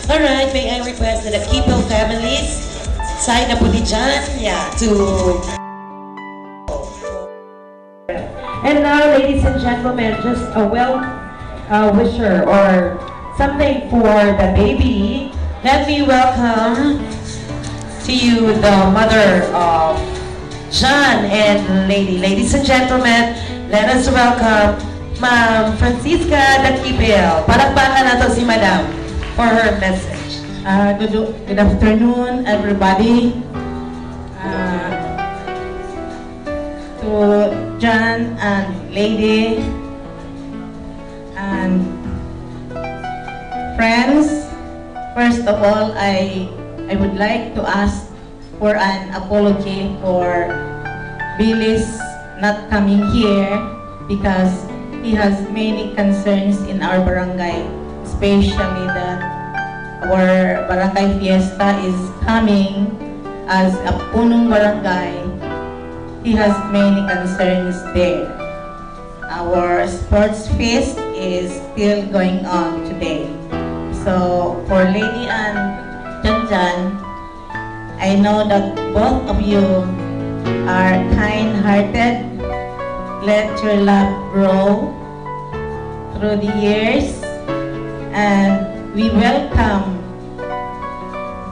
Alright, may I request that the Kipel families side na po di dyan, yeah, to... And now, ladies and gentlemen, just a wisher or something for the baby. Let me welcome to you the mother of John and Lady. Ladies and gentlemen, let us welcome Ma'am Francisca Dakipel. Palakpakan na to si Madam for her message. Good afternoon, everybody. To John and Lady and friends, first of all, I would like to ask for an apology for Billy's not coming here because he has many concerns in our barangay, especially that our barangay fiesta is coming as a punong barangay. He has many concerns there. Our sports feast is still going on today. So for Lady and Janjan, I know that both of you are kind-hearted. Let your love grow through the years, and we welcome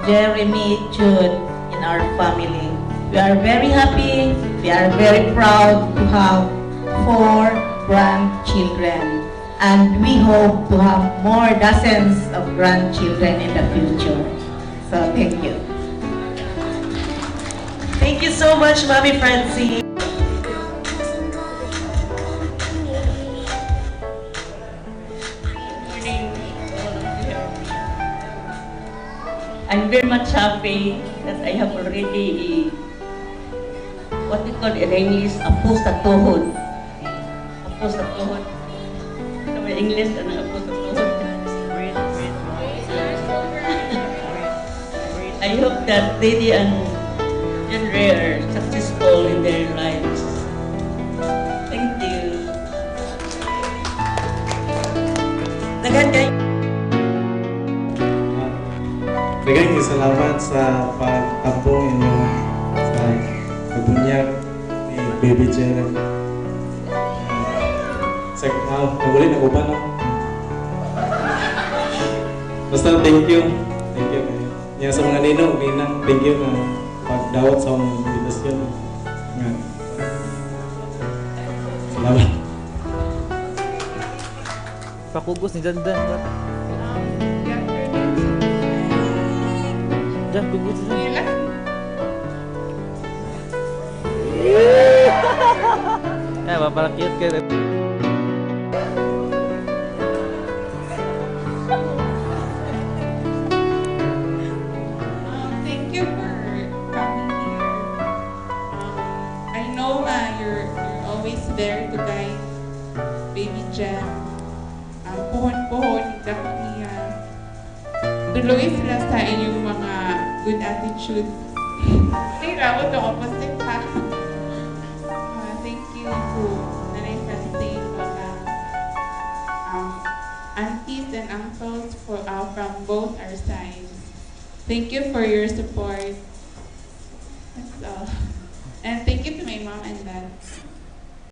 Jeremy Jude in our family. We are very happy, we are very proud to have 4 grandchildren, and we hope to have more dozens of grandchildren in the future. So thank you. Thank you so much, Mami Francie. I'm very much happy that I have already what we call in English, apo sa tuhod. Apo sa tuhod. So in English, ano apo sa tuhod? I hope that Lady and Henry are successful in their lives. Thank you. Dagan kayo. Daghang salamat sa pagtampong inyo sa pagbunyag ni Baby Jared. Naguli na uban no? Basta thank you. Thank you. Yan sa mga ninong, ninang, thank you na pagdawat sa mga invitasyon. Salamat. Pakugos ni Dandan. Jan, kugos ni Dandan. Parang cute ka. Thank you for coming here. I know you're always there to guide Baby Jen. Pohon-pohon, hindi niya. Tuloy sila sa inyong mga good attitude. Hindi rawat ang opposite ha. Thank you to Nanay Francine, mga aunties and uncles from both our sides. Thank you for your support.